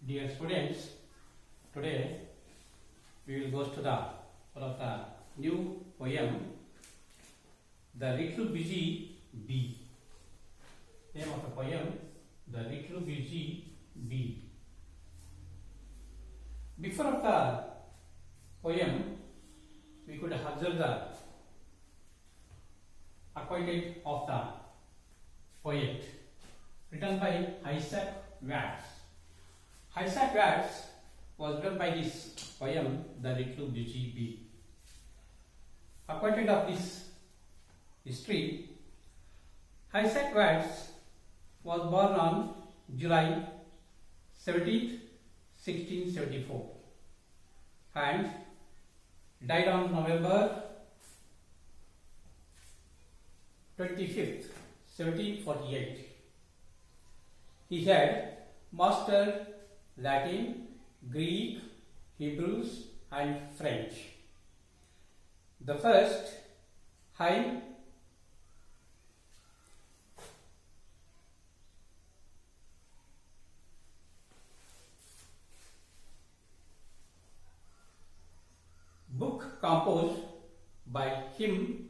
Dear students, today we will go to the one of the new poem, The Little Busy Bee. Name of the poem, The Little Busy Bee. Before of the poem, we could observe the acquainted of the poet, written by Isaac Watts. Isaac Watts was written by this poem, The Little Busy Bee. Acquainted of this history, Isaac Watts was born on July 17th, 1674 and died on November 25th, 1748. He had mastered Latin, Greek, Hebrews and French. The first hymn book composed by him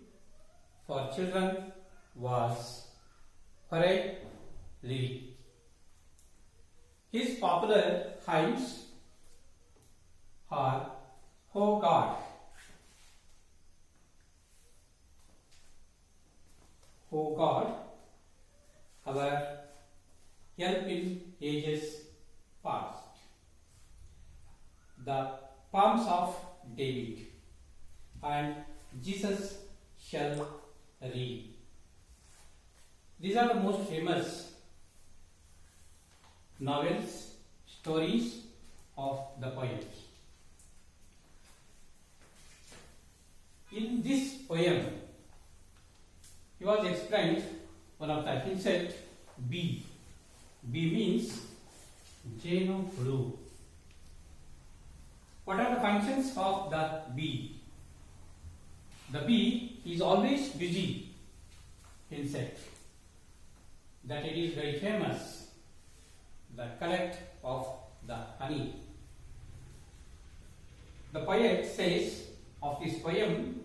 for children was Parade Lyric. His popular hymns are O God, O God, our help in ages past, the Psalms of David, and Jesus shall read. These are the most famous novels, stories of the poets. In this poem, he was explained one of the insect bee. Bee means Geno blue. What are the functions of the bee? The bee is always busy insect. That it is very famous. The collect of the honey. The poet says of this poem,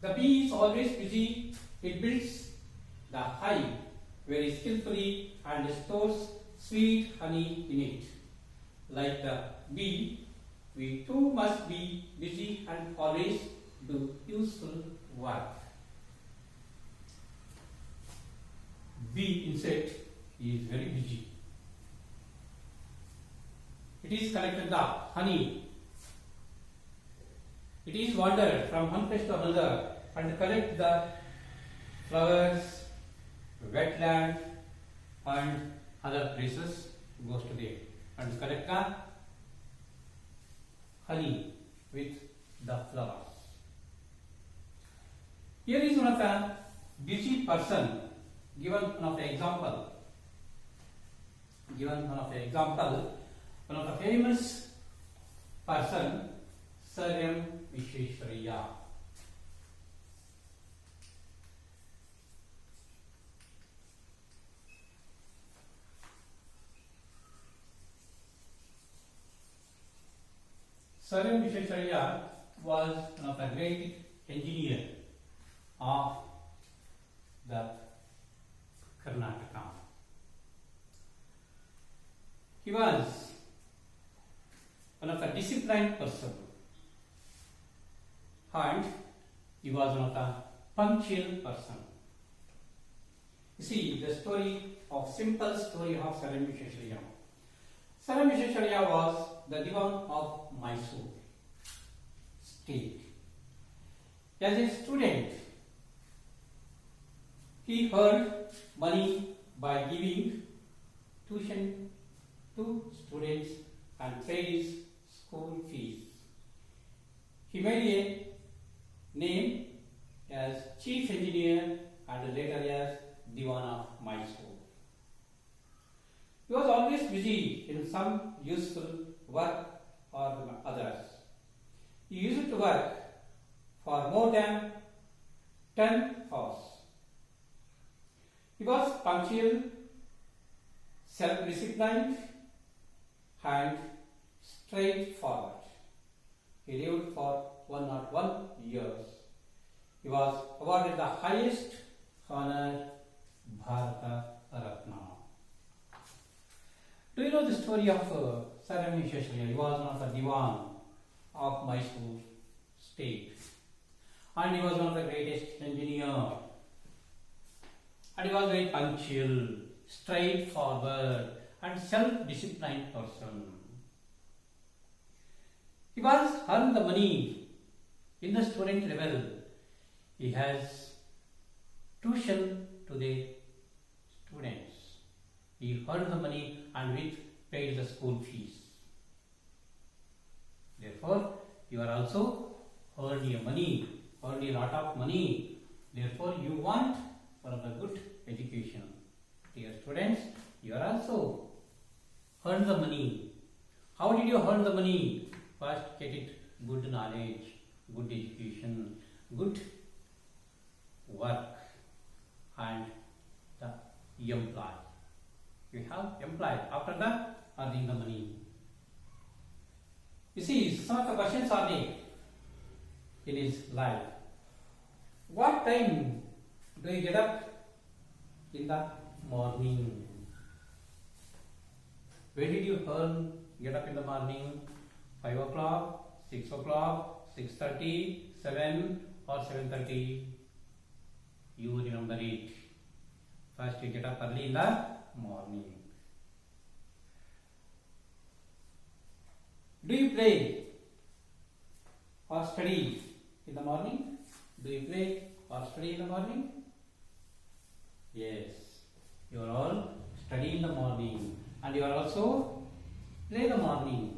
the bee is always busy. It builds the hive very skillfully and stores sweet honey in it. Like the bee, we too must be busy and always do useful work. Bee insect is very busy. It is collected the honey. It is wandered from one place to another and collect the flowers, wetland and other places, goes to there and collect the honey with the flowers. Here is one of the busy person given one of the example. One of the famous person, Sir Vishweshwaraya. Sir Vishweshwaraya was one of the great engineer of the Karnataka. He was one of the disciplined person and he was one of the punctual person. You see the simple story of Sir Vishweshwaraya. Sir Vishweshwaraya was the Diwan of Mysore state. As a student, he earned money by giving tuition to students and paid his school fees. He made a name as chief engineer and later as Diwan of Mysore. He was always busy in some useful work or others. He used to work for more than 10 hours. He was punctual, self-disciplined and straightforward. He lived for 101 years. He was awarded the highest honor, Bharata Ratna. Do you know the story of Sir M. Shri? He was one of the Diwan of Mysore state, and he was one of the greatest engineers. And he was very punctual, straightforward, and self-disciplined person. He was earned the money in the student level. He has tuition to the students. He earned the money and with paid the school fees. Therefore, you are also earning your money, earning a lot of money. Therefore, you want for the good education. Dear students, you are also earn the money. How did you earn the money? First, get it good knowledge, good education, good work, and the employ. You have employed after that earning the money. You see, some of the questions are made in his life. What time do you get up in the morning? When did you get up in the morning? 5 o'clock, 6 o'clock, 6:30, 7 or 7:30? You remember it. First you get up early in the morning. Do you play or study in the morning? Do you play or study in the morning? Yes. You are all study in the morning and you are also play in the morning.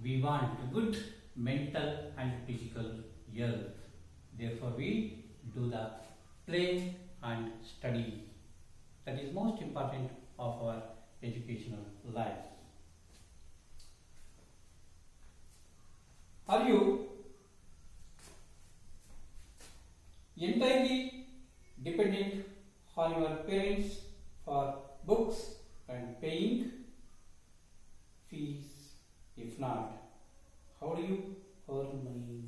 We want good mental and physical health. Therefore, we do the play and study. That is most important of our educational life. Are you entirely dependent on your parents for books and paying fees? If not, how do you earn money?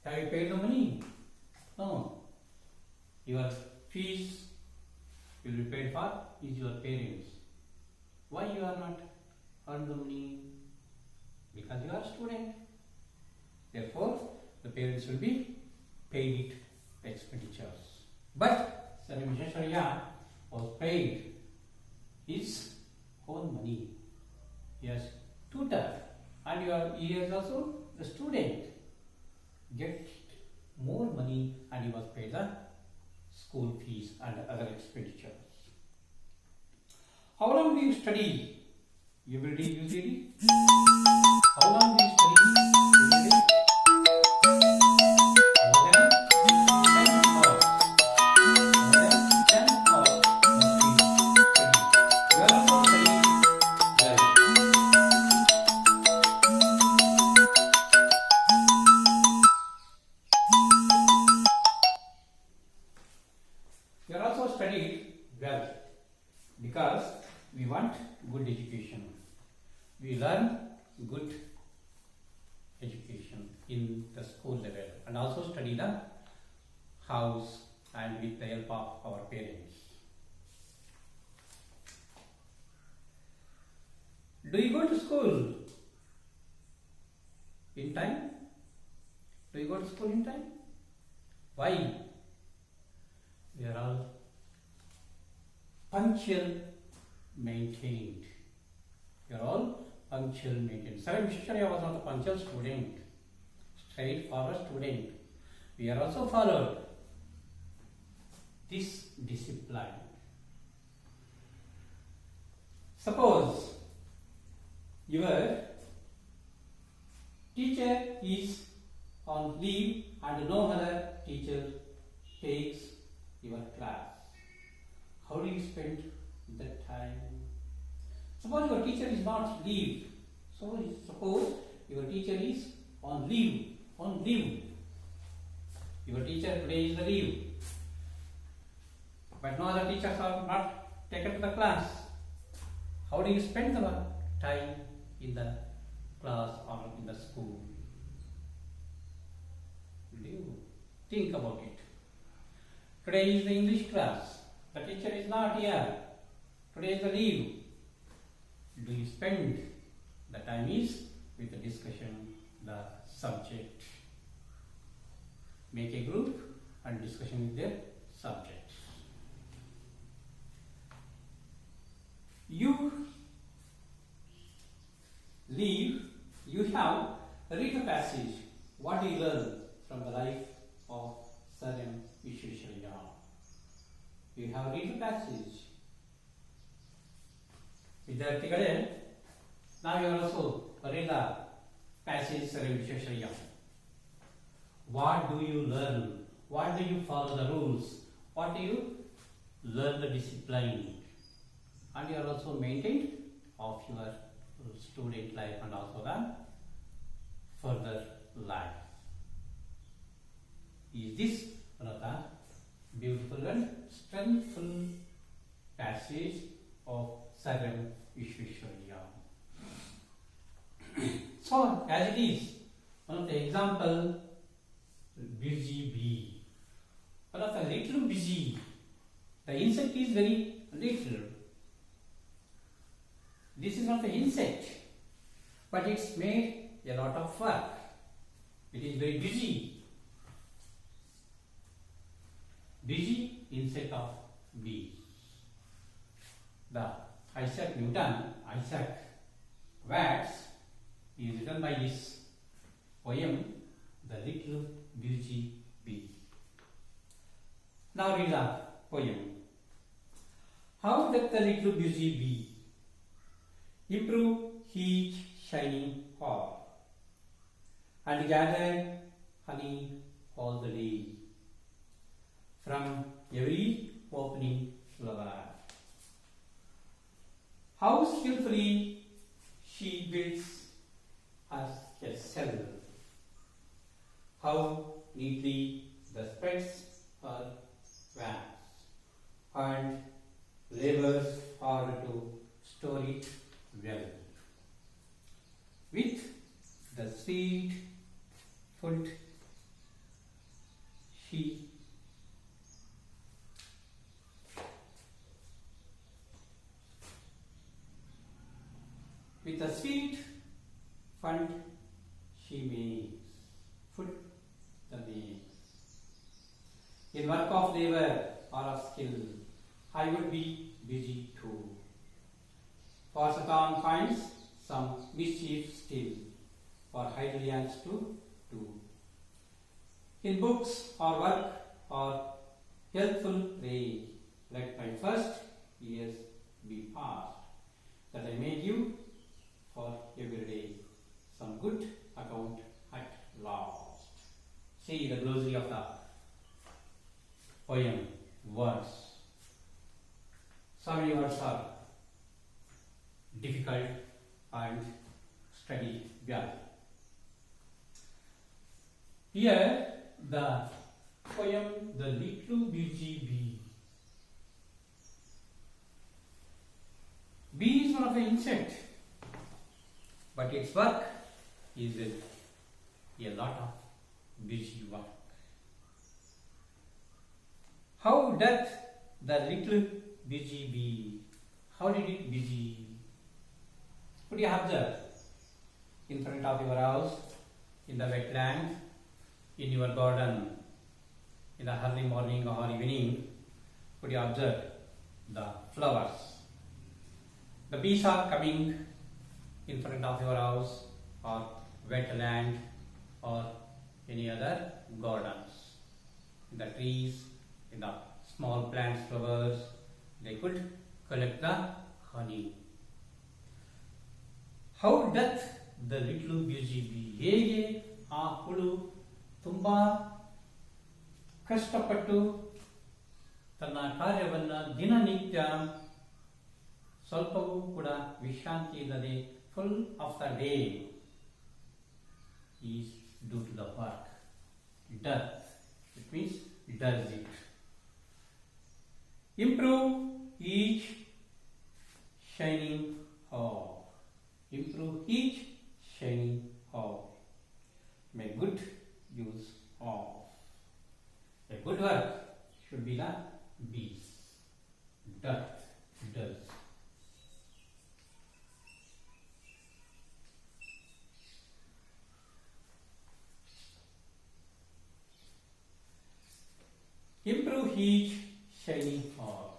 Have you paid the money? No. Your fees will be paid for is your parents. Why you are not earn the money? Because you are a student. Therefore, the parents will be paid expenditures. But Sir Vishwesvaraya was paid his own money. Yes, tutor, and he is also the student. Get more money, and he was paid the school fees and other expenditures. How long do you study every day usually? How long do you study every day? More than 10 hours. More than 10 hours you study. You are also studying well. You are also studied well because we want good education. We learn good education in the school level and also study the house and with the help of our parents. Do you go to school in time? Do you go to school in time? Why? We are all punctual, maintained. We are all punctual, maintained. Sir Vishwesvaraya was not a punctual student, straightforward student. We are also followed this discipline. Suppose your teacher is on leave and no other teacher takes your class. How do you spend that time? Suppose your teacher is not leave. So suppose your teacher is on leave. Your teacher today is the leave. But no other teachers are not taken to the class? How do you spend the time in the class or in the school? Do you think about it? Today is the English class. The teacher is not here. Today is the leave. Do you spend the time is with the discussion, the subject? Make a group and discussion with their subject. You leave, you have read a passage. What do you learn from the life of Sir M. Vishweshwaraya? You have read the passage. ವಿದ್ಯಾರ್ಥಿಗಳೇ, ನಾವು also read the passage Sir M. Vishweshwaraya. What do you learn? What do you follow the rules? What do you learn the discipline? And you are also maintained of your student life and also the further life. Is this one of the beautiful and strengthful passage of Sir M. Vishweshwaraya? So, as it is, one of the example, busy bee. One of the little busy. The insect is very little. This is not the insect, but it's made a lot of work. It is very busy. Busy insect of bee. The Isaac Watts is written by this poem, The Little Busy Bee. Now read the poem. How doth the little busy bee improve each shining hour, and gather honey all the day from every opening flower. How skillfully she builds us a cell, how neatly the spreads her wings, and labors hard to store it well. With the sweet food she with the sweet fund she makes, food the makes. In work of labor or of skill, I would be busy too. For Satan finds some mischief still, for idle hands to do. In books or work or healthful play, let my first years be past, that I may give for every day some good account at last. See the glossary of the poem words. So many words are difficult and study well. Here the poem The Little Busy Bee. Bee is one of the insect, but its work is a lot of busy work. How doth the little busy bee? How did it busy? Could you observe in front of your house, in the wetland, in your garden, in the early morning or evening? Could you observe the flowers? The bees are coming in front of your house or wetland or any other gardens. In the trees, in the small plants, flowers, they could collect the honey. How doth the little busy bee? ಹೇಗೆ ಆ ಹುಳು ತುಂಬಾ ಕಷ್ಟಪಟ್ಟು ತನ್ನ ಕಾರ್ಯವನ್ನು ದಿನನಿತ್ಯ ಸ್ವಲ್ಪವೂ ಕೂಡ ವಿಶ್ರಾಂತಿ ಇಲ್ಲದೆ full of the day is due to the work. Doth, it means does it. Improve each does. Improve his shining heart.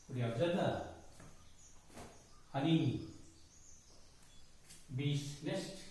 Could you observe the honey bee's nest?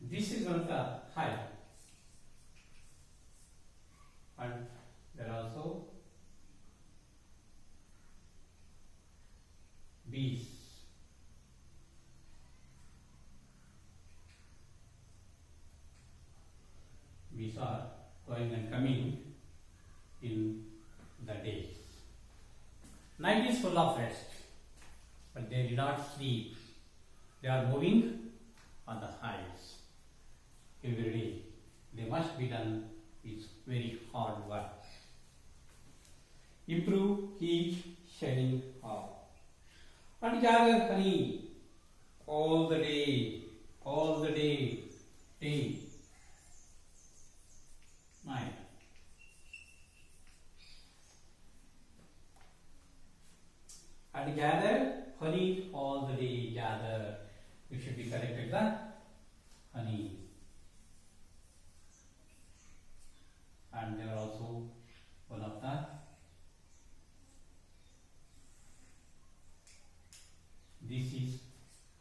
This is one of the hive, and there are also bees. Bees are going and coming in the day. Night is full of rest, but they do not sleep. They are moving on the hives every day. They must be done. It's very hard work. Improve his shining heart. And gather honey all the day, day, night. And gather honey all the day, gather. You should be corrected the honey. And there are also one of the this is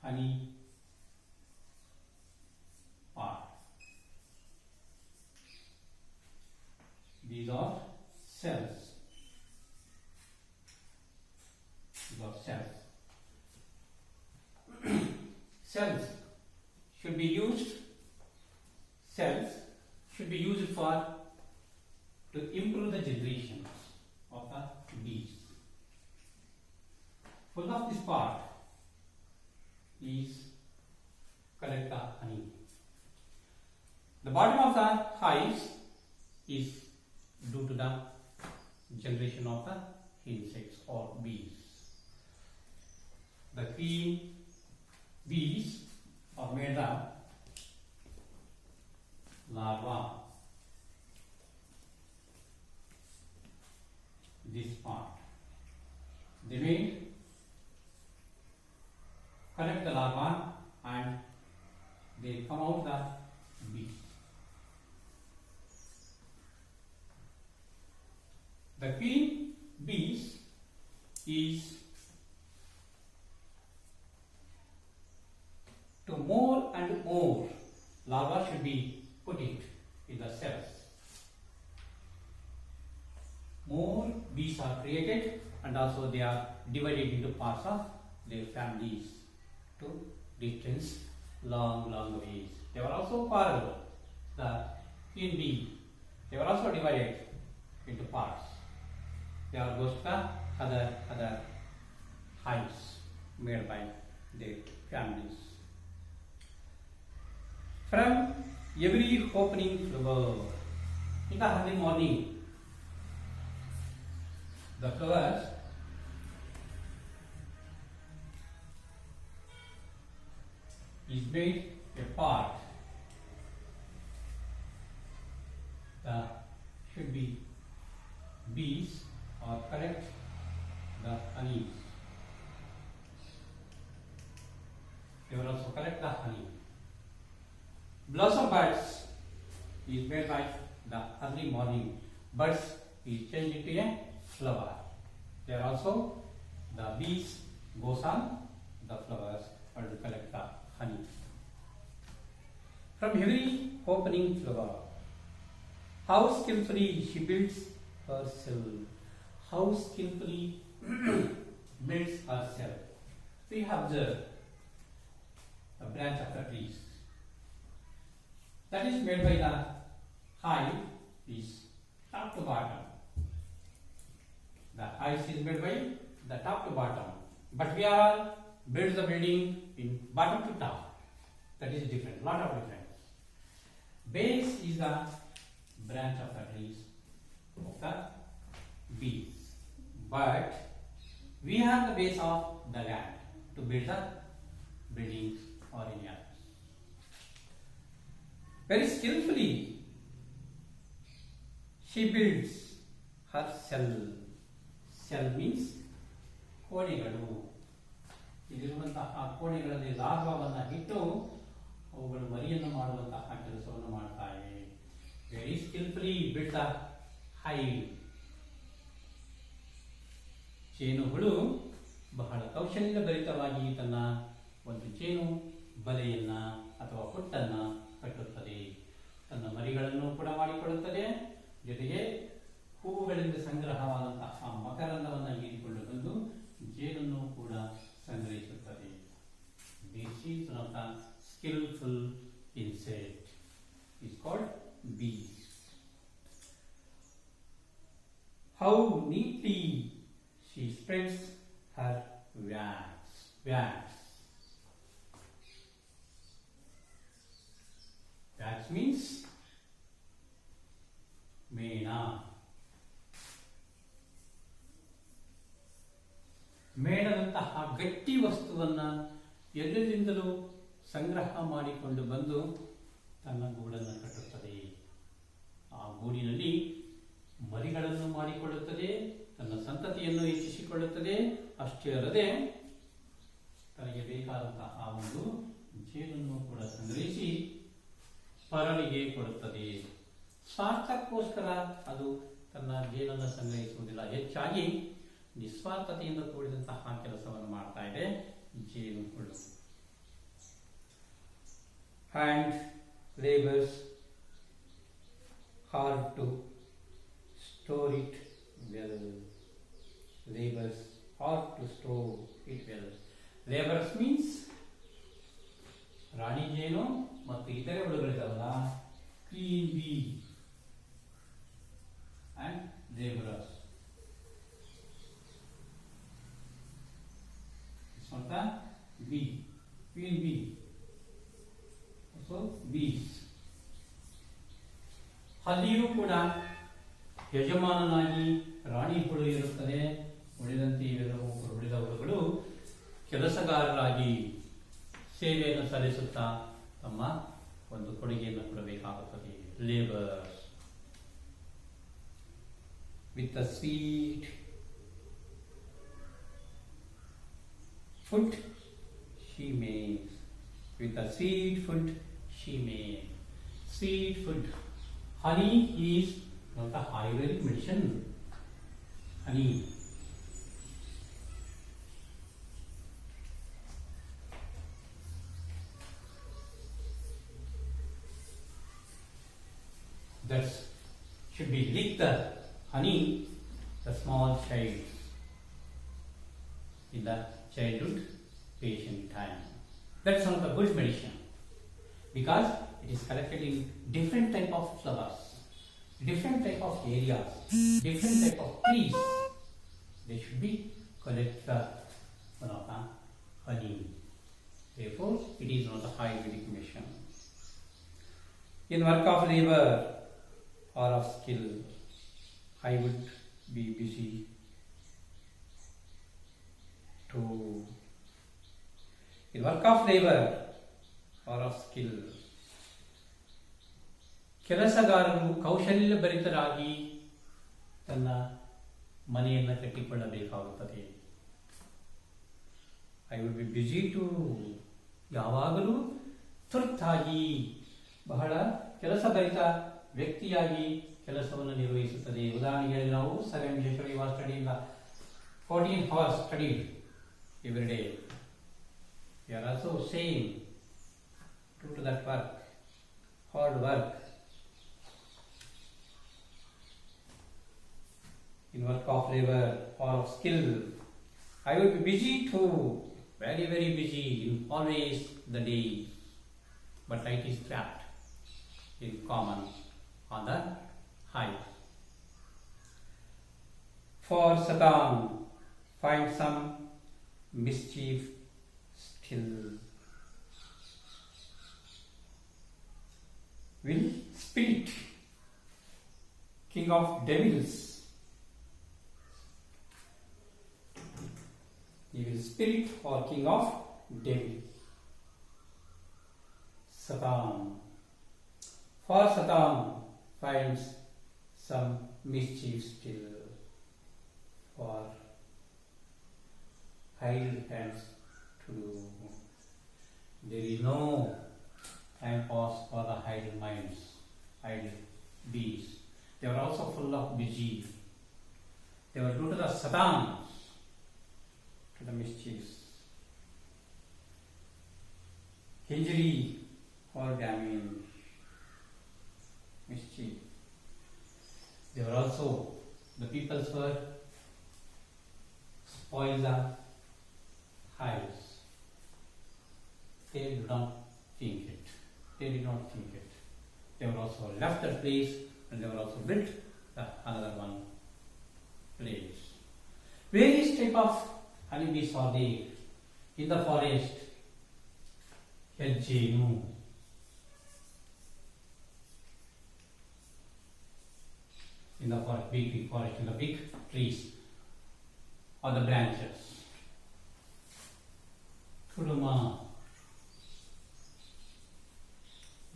honey part. These are cells. These are cells. Cells should be used. Cells should be used for to improve the generations of the bees. Full of this part is collect the honey. The bottom of the hives is due to the generation of the insects or bees. The queen bees are made of larvae. This part. They will collect the larvae and they come out the bees. The queen bees is to more and more larvae should be put it in the cells. More bees are created and also they are divided into parts of their families to distance long ways. They were also parallel. The queen bee, they were also divided into parts. They are goes to the other hives made by their families. From every opening flower in the early morning, the flowers is made a part. Should be bees or collect the honey. They will also collect the honey. Blossom buds is made by the early morning. Buds is changed into a flower. There also the bees goes on the flowers and collect the honey. From every opening flower, How skillfully she builds herself. How skillfully builds herself. We observe a branch of the trees. That is made by the hive is top to bottom. The hive is made by the top to bottom. But we are build the building in bottom to top. That is different. Lot of difference. Base is the branch of the trees of the bees. But we have the base of the land to build the buildings or any others. Very skillfully she builds her cell. Cell means ಕೋಣೆಗಳು. ಇಲ್ಲಿರುವಂತಹ ಕೋಣೆಗಳಲ್ಲಿ ಲಾರ್ವಾವನ್ನು ಇಟ್ಟು ಅವುಗಳು ಮರಿಯನ್ನು ಮಾಡುವಂತಹ ಕೆಲಸವನ್ನು ಮಾಡ್ತಾ ಇವೆ. Very ಸ್ಕಿಲ್ಫುಲಿ built the hive. ಜೇನುಹುಳು ಬಹಳ ಕೌಶಲ್ಯಭರಿತವಾಗಿ ತನ್ನ ಒಂದು ಜೇನು ಬಲೆಯನ್ನ ಅಥವಾ ಹುಟ್ಟನ್ನ ಕಟ್ಟುತ್ತದೆ. ತನ್ನ ಮರಿಗಳನ್ನು ಕೂಡ ಮಾಡಿಕೊಳ್ಳುತ್ತದೆ. ಜೊತೆಗೆ ಹೂವುಗಳಿಂದ ಸಂಗ್ರಹವಾದಂತಹ ಮಕರಂದವನ್ನು ಹೀರಿಕೊಂಡು ಬಂದು ಜೇನನ್ನು ಕೂಡ ಸಂಗ್ರಹಿಸುತ್ತದೆ. This is one of the skillful insect. It's called bees. How neatly she spreads her wings. Wax means ಮೇಣ. ಮೇಣದಂತಹ ಗಟ್ಟಿ ವಸ್ತುವನ್ನ ಎಲ್ಲೆಲ್ಲಿಂದಲೂ ಸಂಗ್ರಹ ಮಾಡಿಕೊಂಡು ಬಂದು ತನ್ನ ಗೂಡನ್ನು ಕಟ್ಟುತ್ತದೆ. ಆ ಗೂಡಿನಲ್ಲಿ ಮರಿಗಳನ್ನು ಮಾಡಿಕೊಳ್ಳುತ್ತದೆ, ತನ್ನ ಸಂತತಿಯನ್ನು ಹೆಚ್ಚಿಸಿಕೊಳ್ಳುತ್ತದೆ. ಅಷ್ಟೇ ಅಲ್ಲದೆ ತನಗೆ ಬೇಕಾದಂತಹ ಒಂದು ಜೇನನ್ನು ಕೂಡ ಸಂಗ್ರಹಿಸಿ ಪರಳಿಗೆ ಕೊಡುತ್ತದೆ. ಸ್ವಾರ್ಥಕ್ಕೋಸ್ಕರ ಅದು ತನ್ನ ಜೇನನ್ನು ಸಂಗ್ರಹಿಸುವುದಿಲ್ಲ. ಹೆಚ್ಚಾಗಿ ನಿಸ್ವಾರ್ಥತೆಯಿಂದ ಕೂಡಿದಂತಹ ಕೆಲಸವನ್ನು ಮಾಡ್ತಾ ಇದೆ ಜೇನುಹುಳು. And labors hard to store it well. Labors hard to store it well. Labors means ರಾಣಿ ಜೇನು ಮತ್ತು ಇತರೆ ಹುಳುಗಳಿದಾವಲ್ಲ, queen bee and laborers. It's not the bee, queen bee. So bees. ಹಲ್ಲಿಯೂ ಕೂಡ ಯಜಮಾನನಾಗಿ ರಾಣಿ ಹುಳು ಇರುತ್ತದೆ. ಉಳಿದಂತೆ ಉಳಿದ ಹುಳುಗಳು ಕೆಲಸಗಾರರಾಗಿ ಸೇವೆಯನ್ನು ಸಲ್ಲಿಸುತ್ತಾ ತಮ್ಮ ಒಂದು ಕೊಡುಗೆಯನ್ನು ಕೊಡಬೇಕಾಗುತ್ತದೆ. Labours. With a sweet foot she makes. With a sweet foot she makes. Sweet food. Honey is not a Ayurvedic medicine. Honey. That should be lick the honey, the small child in the childhood patient time. That's not a good medicine because it is collected in different type of flowers, different type of areas, different type of trees. They should be collected one of the honey. Therefore, it is not a Ayurvedic medicine. In work of labor or of skill, I would be busy to. In work of labor or of skill, ಕೆಲಸಗಾರರು ಕೌಶಲ್ಯಭರಿತರಾಗಿ ತನ್ನ ಮನೆಯನ್ನು ಕಟ್ಟಿಕೊಳ್ಳಬೇಕಾಗುತ್ತದೆ. I would be busy too. ಯಾವಾಗಲೂ ತುರ್ತಾಗಿ ಬಹಳ ಕೆಲಸಭರಿತ ವ್ಯಕ್ತಿಯಾಗಿ ಕೆಲಸವನ್ನು ನಿರ್ವಹಿಸುತ್ತದೆ. ಉದಾಹರಣೆಗೆ ನಾವು 7 usually was studying 14 hours studied every day. We are also same to that work, hard work. work of labor or of skill. I will be busy too, very busy in always the day, but light is trapped in common on the high. For Satan, find some mischief still. Will Spirit, King of Devils, evil spirit or king of devils. Satan. For Satan finds some mischief still. For idle hands to do. There is no time pass for the idle minds, idle bees. They were also full of busy. They were due to the Satan, to the mischiefs. Injury or damage, mischief. They were also, the peoples were spoil the hives. They did not think it. They were also left that place and they were also built another one place. Various type of honeybees are there in the forest. Hedgehog. In the forest, big forest, in the big trees or the branches. Tuduma.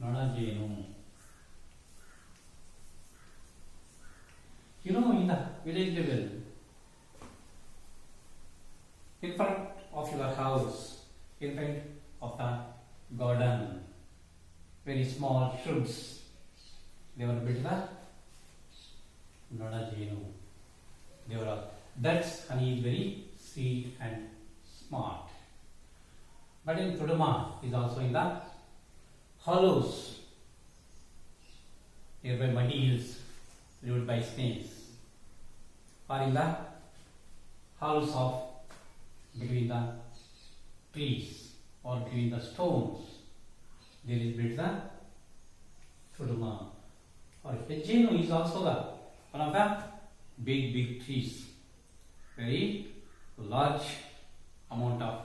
Nonajenu. You know, in the village level, in front of your house, in front of the garden, very small shrubs, they were built the Nonajenu. They were all. That's honey is very sweet and smart. But in Tuduma is also in the hollows, nearby muddy hills, lived by snakes, or in the hollows of between the trees or between the stones, there is built the Tuduma. Or Hedgehog is also the one of the big trees, very large amount of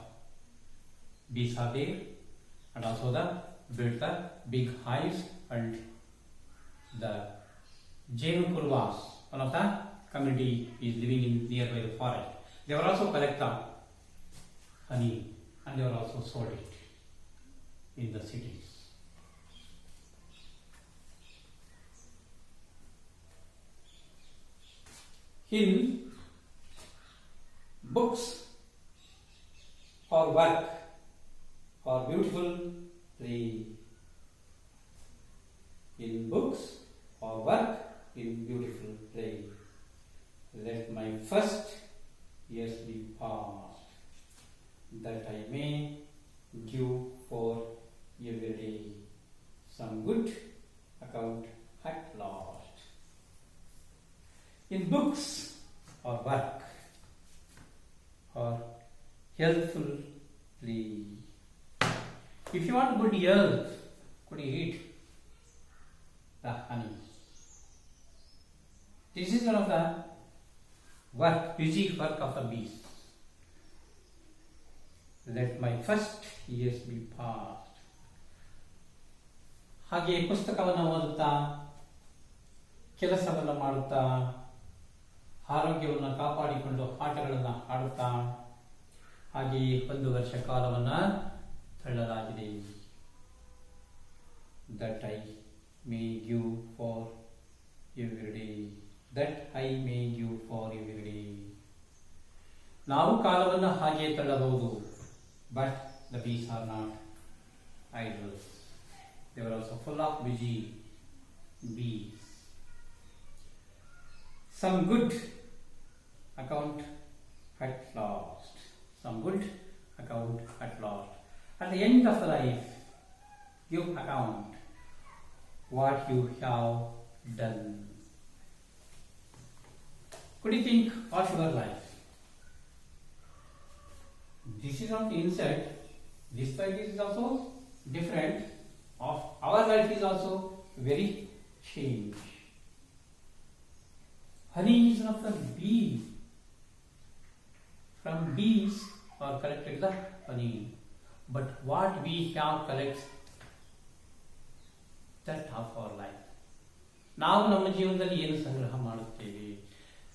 bees are there, and also the built the big hives, and the Jenu Kurvas, one of the community is living in nearby the forest. They were also collect the honey and they were also sold it in the cities. In books or work or beautiful play. In books or work in beautiful play. Let my first years be past, that I may give for every day some good account at last. In books or work or healthful play. If you want good health, could you eat the honey? This is one of the busy work of the bees. Let my first years be past. ಹಾಗೆ ಪುಸ್ತಕವನ್ನು ಓದುತ್ತಾ, ಕೆಲಸವನ್ನು ಮಾಡುತ್ತಾ, ಆರೋಗ್ಯವನ್ನು ಕಾಪಾಡಿಕೊಂಡು ಆಟಗಳನ್ನು ಆಡುತ್ತಾ, ಹಾಗೆಯೇ 1 ವರ್ಷ ಕಾಲವನ್ನು ತಳ್ಳಲಾಗಿದೆ. That I may give for every day. That I may give for every day. ನಾವು ಕಾಲವನ್ನು ಹಾಗೆ ತಳ್ಳಬಹುದು. But the bees are not idle. They were also full of busy bees. Some good account at last. Some good account at last. At the end of the life, give account what you have done. Could you think of your life? This is not insect. This life is also different. Of our life is also very changed. Honey is not from bee. From bees are collected the honey. But what we have collects that of our life. ನಾವು ನಮ್ಮ ಜೀವನದಲ್ಲಿ ಏನು ಸಂಗ್ರಹ ಮಾಡುತ್ತೇವೆ?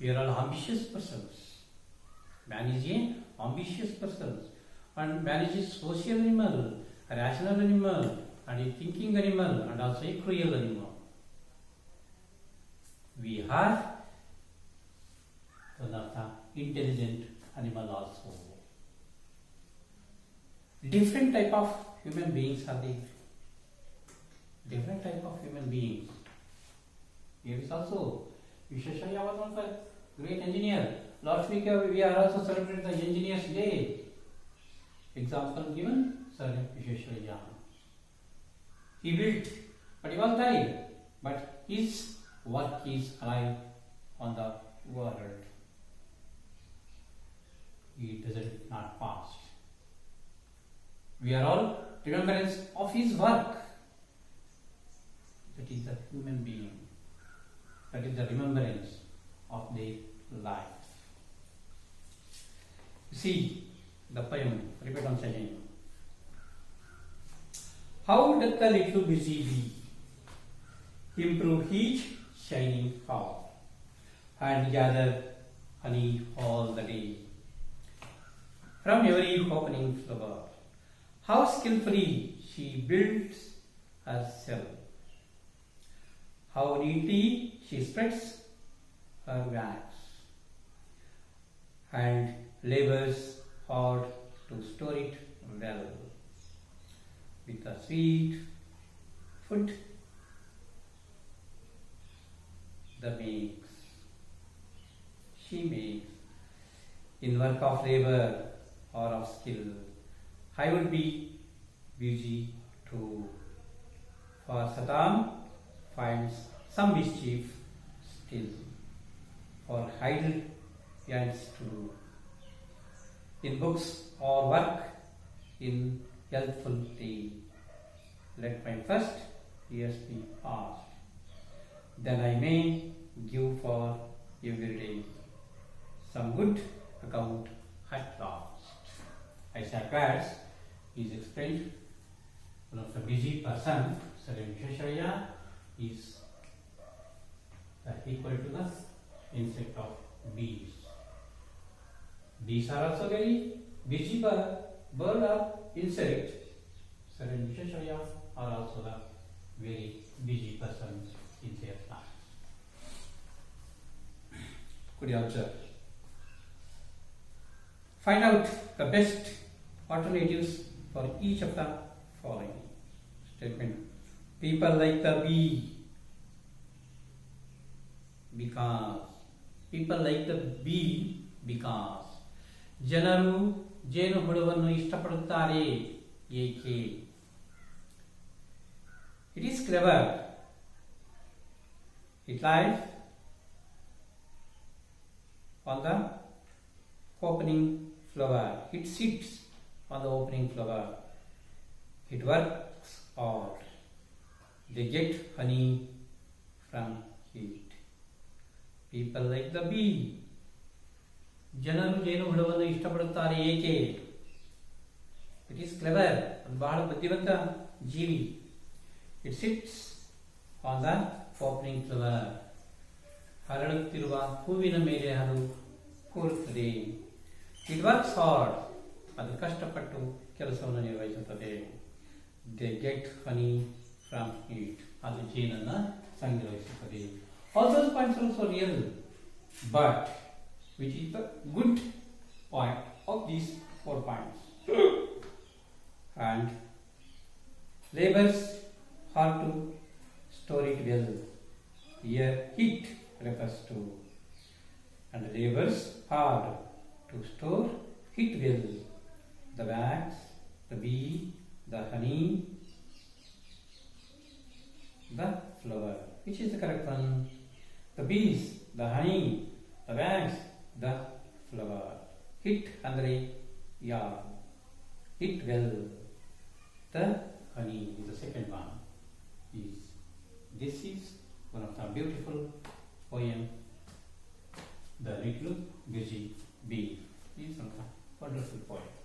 We are all ambitious persons. Man is a ambitious person. And man is a social animal, a rational animal, and a thinking animal, and also a cruel animal. We are one of the intelligent animal also. Different type of human beings are there. Different type of human beings. Here is also Visheshaya was one great engineer. Last week we are also celebrating the Engineers Day. Example given, Sir Visheshaya. He built, but he was died. But his work is alive on the world. He doesn't not past. We are all remembrance of his work. That is the human being. That is the remembrance of their life. See the poem. Repeat once again. How doth the little busy bee improve each shining hour and gather honey all the day from every opening flower? How skillfully she builds her cell. How neatly she spreads her wax and labors hard to store it well with a sweet food she makes in work of labor or of skill. I would be busy too, for Satan finds some mischief still for idle ends to do. In books or work in healthful day, let my first years be past, then I may give for every day some good account at last. Isaac Watts is explained one of the busy person, Sir Visheshaya, is equal to the insect of bees. Bees are also very busy bird or insect. Sir Visheshaya are also the very busy persons in their life. Could you observe? Find out the best alternatives for each of the following statement. People like the bee because ಜನರು ಜೇನುಹುಳುವನ್ನು ಇಷ್ಟಪಡುತ್ತಾರೆ ಏಕೆ? It is clever. It lies on the opening flower. It sits on the opening flower. It works hard. They get honey from it. People like the bee. ಜನರು ಜೇನುಹುಳುವನ್ನು ಇಷ್ಟಪಡುತ್ತಾರೆ ಏಕೆ? It is clever. ಅದು ಬಹಳ ಬುದ್ಧಿವಂತ ಜೀವಿ. It sits on the opening flower. ಹರಡುತ್ತಿರುವ ಹೂವಿನ ಮೇಲೆ ಅದು ಕೂರುತ್ತದೆ. It works hard. ಅದು ಕಷ್ಟಪಟ್ಟು ಕೆಲಸವನ್ನು ನಿರ್ವಹಿಸುತ್ತದೆ. They get honey from it. ಅದು ಜೇನನ್ನು ಸಂಗ್ರಹಿಸುತ್ತದೆ. All those points are also real, but which is the good point of these 4 points? And labors hard to store it well. Here heat refers to, and labors hard to store it well. The wax, the bee, the honey, the flower. Which is the correct one? The bees, the honey, arrange the flower. Hit andre yeah, hit well the honey is the second one. This is one of the beautiful poem, The Little Busy Bee. Is one of the wonderful poem.